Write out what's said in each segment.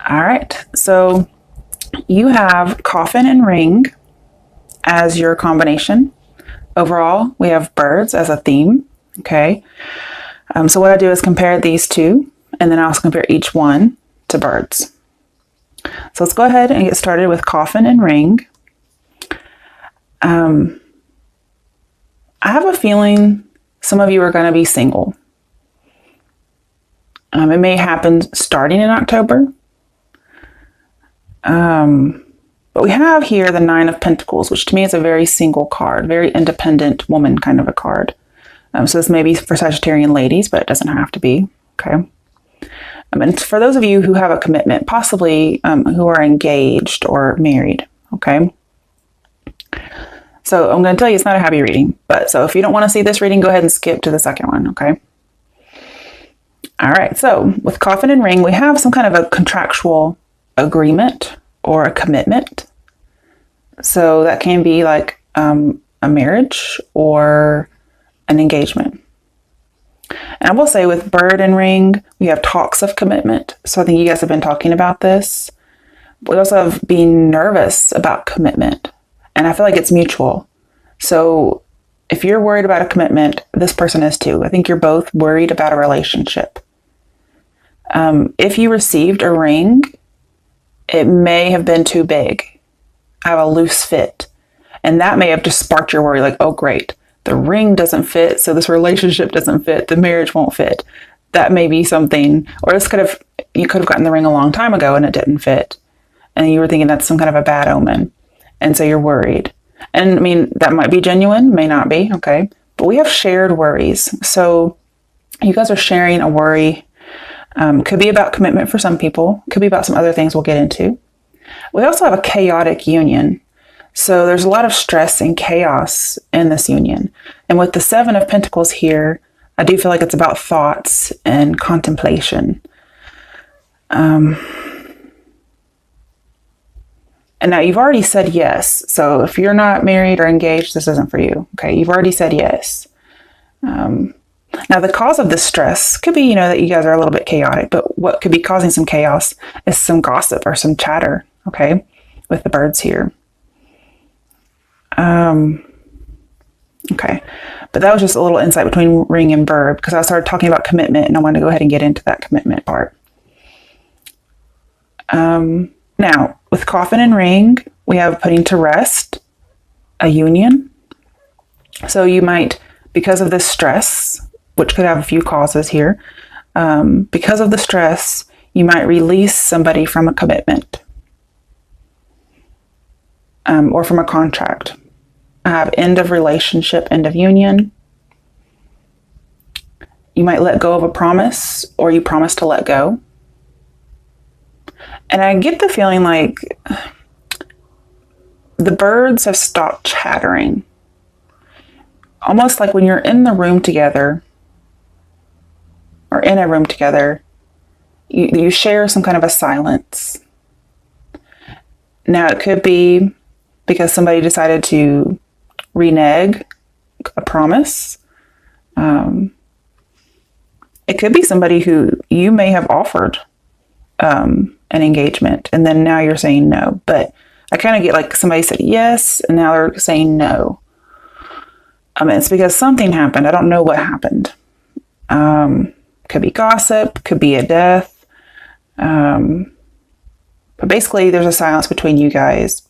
All right, so you have coffin and ring as your combination. Overall, we have birds as a theme, okay? So what I do is compare these two, and then I also compare each one to birds. So let's go ahead and get started with coffin and ring. I have a feeling some of you are going to be single. It may happen starting in October. But we have here the Nine of Pentacles, which to me is a very single card, very independent woman kind of a card. So this may be for Sagittarian ladies, but it doesn't have to be, okay? And for those of you who have a commitment, possibly who are engaged or married, okay? So I'm going to tell you it's not a happy reading, but so if you don't want to see this reading, go ahead and skip to the second one, okay? All right, so with coffin and ring, we have some kind of a contractual agreement or a commitment. So that can be like a marriage or an engagement. And I will say with bird and ring, we have talks of commitment. So I think you guys have been talking about this. We also have being nervous about commitment. And I feel like it's mutual. So if you're worried about a commitment, this person is too. I think you're both worried about a relationship. If you received a ring, it may have been too big, have a loose fit. And that may have just sparked your worry, like, oh, great, the ring doesn't fit, so this relationship doesn't fit, the marriage won't fit. That may be something, or you could have gotten the ring a long time ago and it didn't fit. And you were thinking that's some kind of a bad omen. And so you're worried. And I mean, that might be genuine, may not be, okay? But we have shared worries. So you guys are sharing a worry. Could be about commitment for some people. Could be about some other things we'll get into. We also have a chaotic union. So there's a lot of stress and chaos in this union. And with the Seven of Pentacles here, I do feel like it's about thoughts and contemplation. And now you've already said yes. So if you're not married or engaged, this isn't for you. Okay, you've already said yes. Now, the cause of this stress could be, that you guys are a little bit chaotic, but what could be causing some chaos is some gossip or some chatter, okay, with the birds here. Okay, but that was just a little insight between ring and bird because I started talking about commitment and I want to go ahead and get into that commitment part. Now, with coffin and ring, we have putting to rest a union. So you might, because of this stress, which could have a few causes here. Because of the stress, you might release somebody from a commitment or from a contract. I have end of relationship, end of union. You might let go of a promise or you promise to let go. And I get the feeling like the birds have stopped chattering. Almost like when you're in the room together, or in a room together, you share some kind of a silence. Now, it could be because somebody decided to renege a promise. It could be somebody who you may have offered an engagement, and then now you're saying no. But I kind of get like somebody said yes, and now they're saying no. It's because something happened. I don't know what happened. Could be gossip, could be a death. But basically, there's a silence between you guys.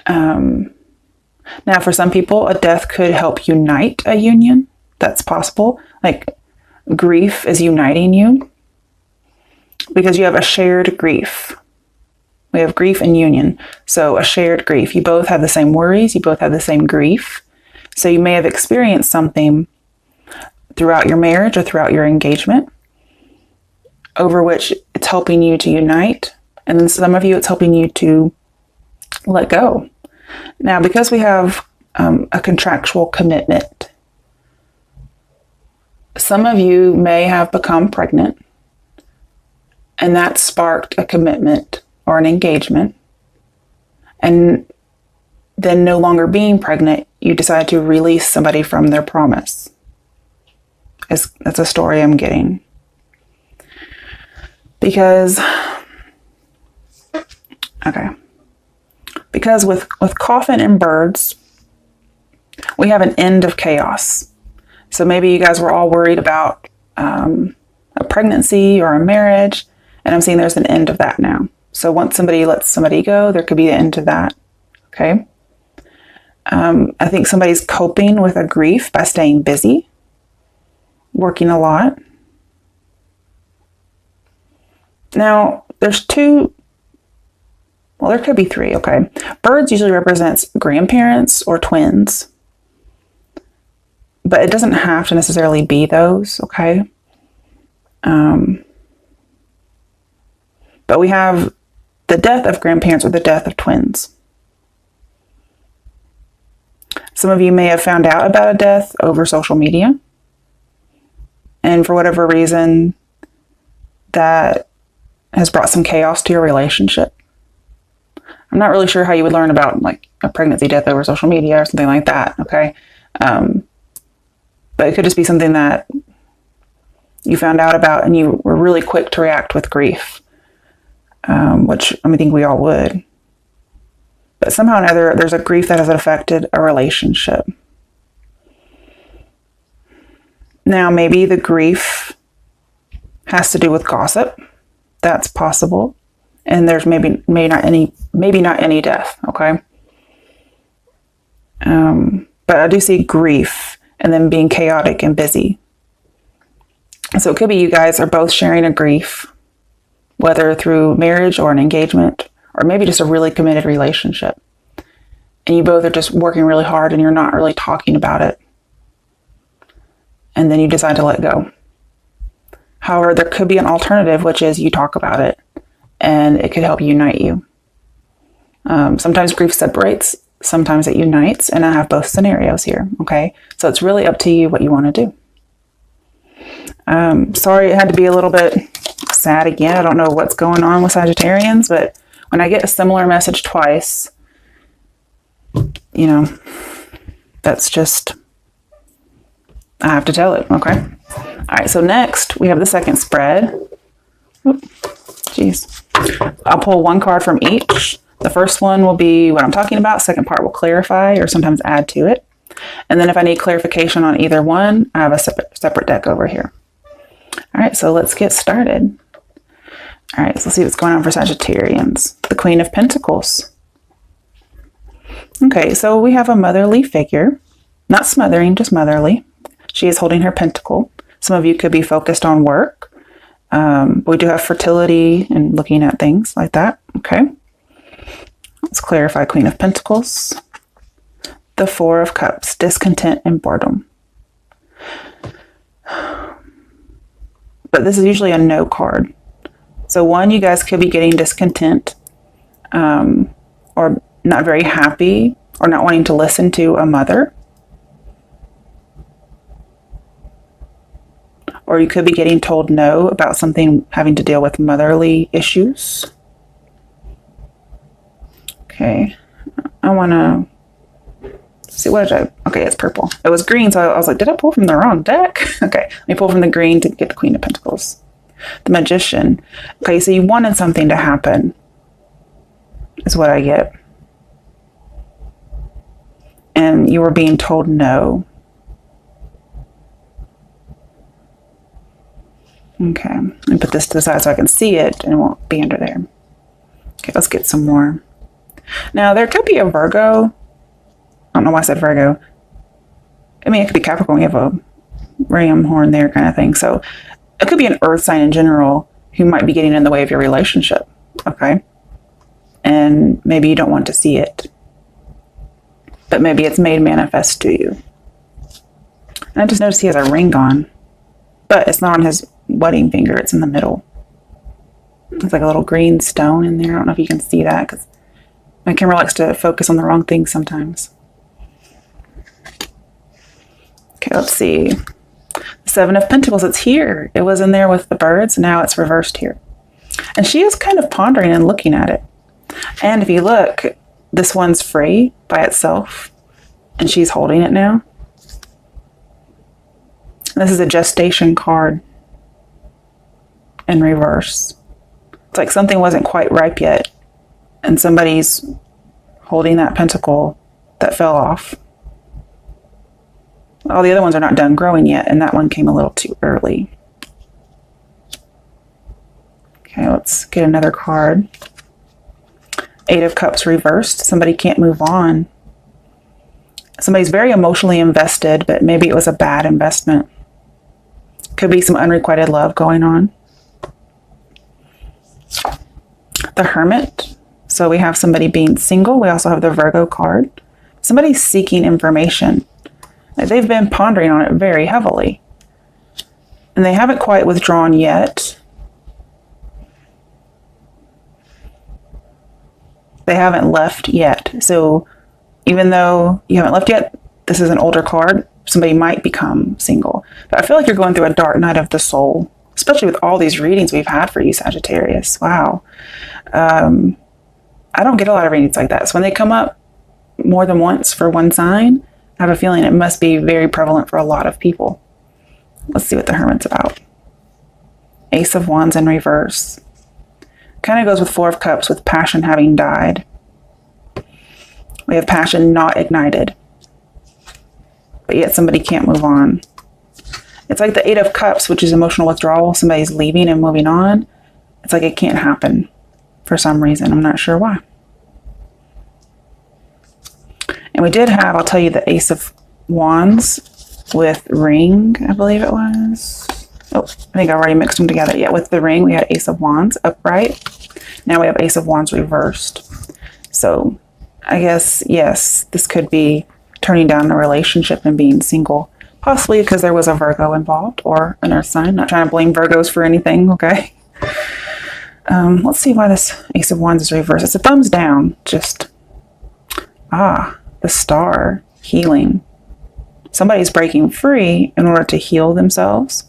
Now, for some people, a death could help unite a union. That's possible. Like grief is uniting you because you have a shared grief. We have grief and union. So a shared grief. You both have the same worries. You both have the same grief. So you may have experienced something throughout your marriage or throughout your engagement over which it's helping you to unite. And then some of you, it's helping you to let go. Now, because we have a contractual commitment, some of you may have become pregnant and that sparked a commitment or an engagement. And then no longer being pregnant, you decide to release somebody from their promise. That's a story I'm getting. Because, okay. Because with coffin and birds, we have an end of chaos. So maybe you guys were all worried about a pregnancy or a marriage, and I'm seeing there's an end of that now. So once somebody lets somebody go, there could be the end to that. Okay. I think somebody's coping with a grief by staying busy, working a lot. Now, there's two, well, there could be three, okay. Birds usually represents grandparents or twins, but it doesn't have to necessarily be those, okay. But we have the death of grandparents or the death of twins. Some of you may have found out about a death over social media. And for whatever reason, that has brought some chaos to your relationship. I'm not really sure how you would learn about like a pregnancy death over social media or something like that, okay? But it could just be something that you found out about and you were really quick to react with grief, which I think we all would. But somehow or another, there's a grief that has affected a relationship. Now, maybe the grief has to do with gossip. That's possible. And there's maybe not any death, okay? But I do see grief and then being chaotic and busy. So it could be you guys are both sharing a grief, whether through marriage or an engagement, or maybe just a really committed relationship. And you both are just working really hard and you're not really talking about it. And then you decide to let go. However, there could be an alternative, which is you talk about it and it could help unite you. Sometimes grief separates, sometimes it unites, and I have both scenarios here, okay? So it's really up to you what you want to do. Sorry, it had to be a little bit sad again. I don't know what's going on with Sagittarians, but when I get a similar message twice, you know, that's just, I have to tell it, okay? All right, so next we have the second spread. Jeez. I'll pull one card from each. The first one will be what I'm talking about. Second part will clarify or sometimes add to it. And then if I need clarification on either one, I have a separate deck over here. All right, so let's get started. All right, so let's see what's going on for Sagittarians. The Queen of Pentacles. Okay, so we have a motherly figure. Not smothering, just motherly. She is holding her pentacle. Some of you could be focused on work. We do have fertility and looking at things like that. Okay. Let's clarify Queen of Pentacles. The Four of Cups, discontent and boredom. But this is usually a no card. So one, you guys could be getting discontent or not very happy or not wanting to listen to a mother. Or you could be getting told no about something having to deal with motherly issues. Okay, I want to see what did I, okay, it's purple. It was green, so I was like, did I pull from the wrong deck? Okay, let me pull from the green to get the Queen of Pentacles. The Magician. Okay, so you wanted something to happen, is what I get. And you were being told no. Okay, let me put this to the side so I can see it and it won't be under there. Okay, let's get some more. Now, there could be a Virgo. I don't know why I said Virgo. I mean, it could be Capricorn. We have a ram horn there kind of thing. So it could be an earth sign in general who might be getting in the way of your relationship. Okay. And maybe you don't want to see it. But maybe it's made manifest to you. And I just noticed he has a ring on. But it's not on his wedding finger. It's in the middle. It's like a little green stone in there. I don't know if you can see that because my camera likes to focus on the wrong things sometimes. Okay, let's see. The Seven of Pentacles, it's here. It was in there with the birds. Now it's reversed here. And she is kind of pondering and looking at it. And if you look, this one's free by itself. And she's holding it now. This is a gestation card in reverse. like something wasn't quite ripe yet, and somebody's holding that pentacle that fell off. All the other ones are not done growing yet, and that one came a little too early. Okay, let's get another card. Eight of Cups reversed. Somebody can't move on. Somebody's very emotionally invested, but maybe it was a bad investment. Could be some unrequited love going on. The Hermit. So we have somebody being single. We also have the Virgo card. Somebody's seeking information. They've been pondering on it very heavily. And they haven't quite withdrawn yet. They haven't left yet. So even though you haven't left yet, this is an older card. Somebody might become single. But I feel like you're going through a dark night of the soul, especially with all these readings we've had for you, Sagittarius. Wow. I don't get a lot of readings like that. So when they come up more than once for one sign, I have a feeling it must be very prevalent for a lot of people. Let's see what the Hermit's about. Ace of Wands in reverse. Kind of goes with Four of Cups, with passion having died. We have passion not ignited. But yet somebody can't move on. It's like the Eight of Cups, which is emotional withdrawal. Somebody's leaving and moving on. It's like it can't happen for some reason. I'm not sure why. And we did have, I'll tell you, the Ace of Wands with ring, I believe it was. Oh, I think I already mixed them together. Yeah, with the ring, we had Ace of Wands upright. Now we have Ace of Wands reversed. So I guess, yes, this could be turning down a relationship and being single. Possibly because there was a Virgo involved or an earth sign. Not trying to blame Virgos for anything, okay? Let's see why this Ace of Wands is reversed. It's a thumbs down. Just, the Star, healing. Somebody's breaking free in order to heal themselves.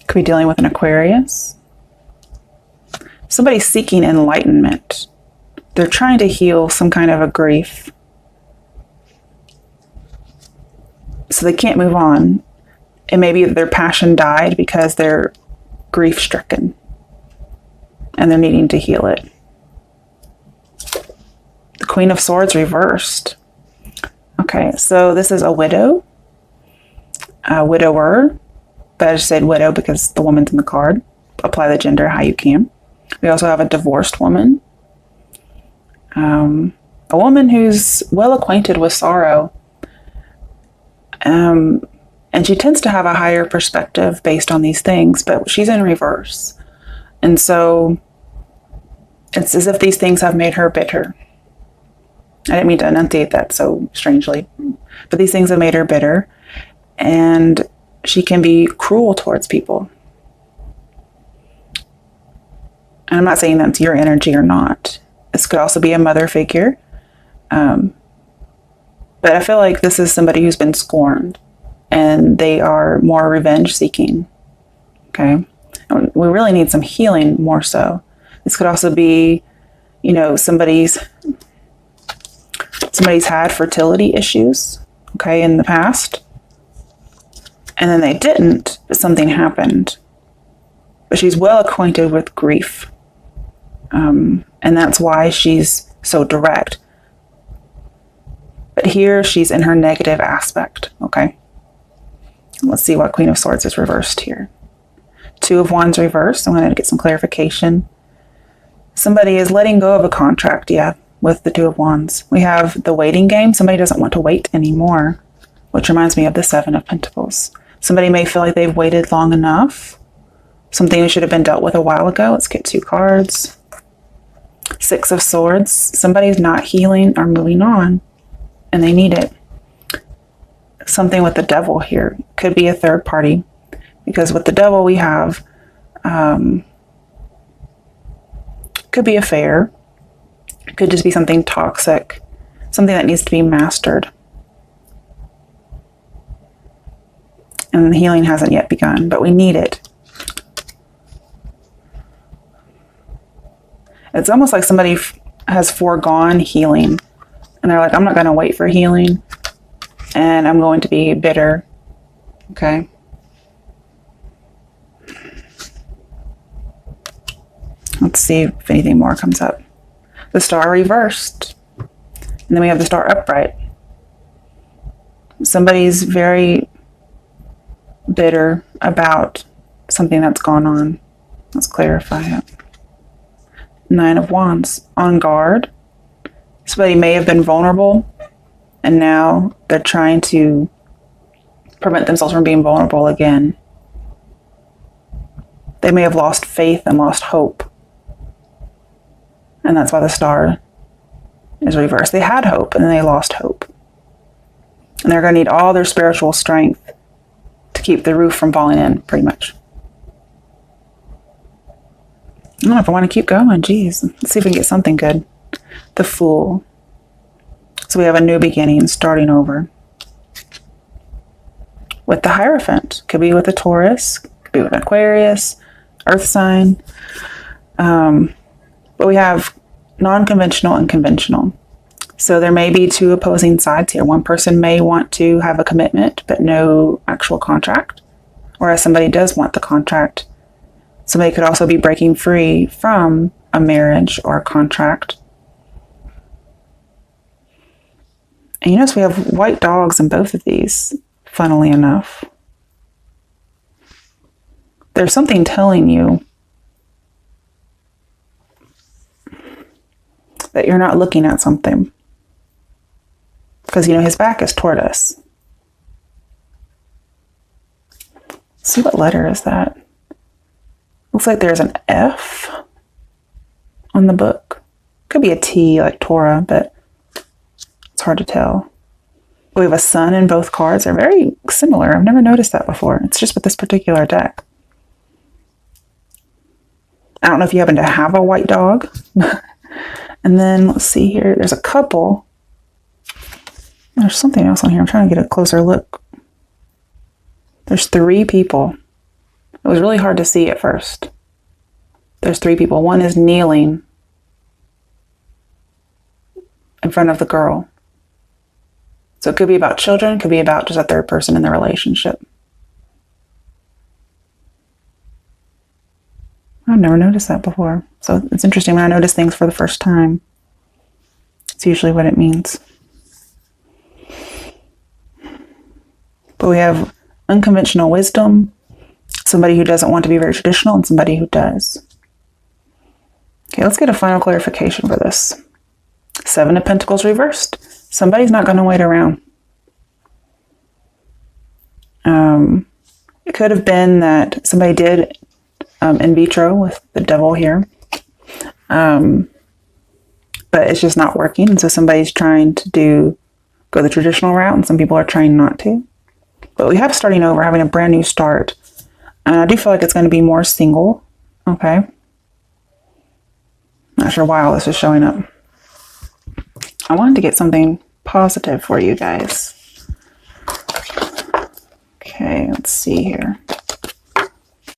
Could be dealing with an Aquarius. Somebody's seeking enlightenment. They're trying to heal some kind of a grief. So they can't move on. And maybe their passion died because they're grief stricken. And they're needing to heal it. The Queen of Swords reversed. Okay, so this is a widow. A widower. But I just said widow because the woman's in the card. Apply the gender how you can. We also have a divorced woman. A woman who's well acquainted with sorrow. And she tends to have a higher perspective based on these things, but she's in reverse. And so it's as if these things have made her bitter. I didn't mean to enunciate that so strangely, but these things have made her bitter, and she can be cruel towards people. And I'm not saying that's your energy or not. This could also be a mother figure. But I feel like this is somebody who's been scorned and they are more revenge seeking. Okay. And we really need some healing more so. This could also be, you know, somebody's had fertility issues, okay, in the past. And then they didn't, but something happened. But she's well acquainted with grief. And that's why she's so direct. But here she's in her negative aspect, okay? Let's see what Queen of Swords is reversed here. Two of Wands reversed. I'm going to get some clarification. Somebody is letting go of a contract, yeah, with the Two of Wands. We have the waiting game. Somebody doesn't want to wait anymore, which reminds me of the Seven of Pentacles. Somebody may feel like they've waited long enough. Something that should have been dealt with a while ago. Let's get two cards. Six of Swords. Somebody's not healing or moving on, and they need it. Something with the Devil here. Could be a third party, because with the Devil we have could be affair. Could just be something toxic, something that needs to be mastered. And the healing hasn't yet begun, but we need it. It's almost like somebody has foregone healing. And they're like, I'm not going to wait for healing. And I'm going to be bitter. Okay. Let's see if anything more comes up. The Star reversed. And then we have the Star upright. Somebody's very bitter about something that's gone on. Let's clarify it. 9 of Wands. On guard. Somebody may have been vulnerable, and now they're trying to prevent themselves from being vulnerable again. They may have lost faith and lost hope. And that's why the Star is reversed. They had hope, and then they lost hope. And they're going to need all their spiritual strength to keep the roof from falling in, pretty much. I don't know if I want to keep going. Jeez. Let's see if we can get something good. The Fool. So we have a new beginning, starting over. With the Hierophant. Could be with a Taurus. Could be with an Aquarius. Earth sign. But we have non-conventional and conventional. So there may be two opposing sides here. One person may want to have a commitment, but no actual contract. Whereas somebody does want the contract. Somebody could also be breaking free from a marriage or a contract. And you notice we have white dogs in both of these, funnily enough. There's something telling you that you're not looking at something. Because, you know, his back is toward us. Let's see, what letter is that? Looks like there's an F on the book. Could be a T, like Torah, but it's hard to tell. We have a sun in both cards. They're very similar. I've never noticed that before. It's just with this particular deck. I don't know if you happen to have a white dog. And then let's see here. There's a couple. There's something else on here. I'm trying to get a closer look. There's 3 people. It was really hard to see at first. There's 3 people. One is kneeling in front of the girl. So it could be about children, could be about just a third person in the relationship. I've never noticed that before. So it's interesting when I notice things for the first time. It's usually what it means. But we have unconventional wisdom, somebody who doesn't want to be very traditional, and somebody who does. Okay, let's get a final clarification for this. 7 of Pentacles reversed. Somebody's not going to wait around. It could have been that somebody did in vitro with the devil here. But it's just not working. And so somebody's trying to go the traditional route, and some people are trying not to. But we have starting over, having a brand new start. And I do feel like it's going to be more single. Okay. Not sure why all this is showing up. I wanted to get something positive for you guys. Okay, let's see here.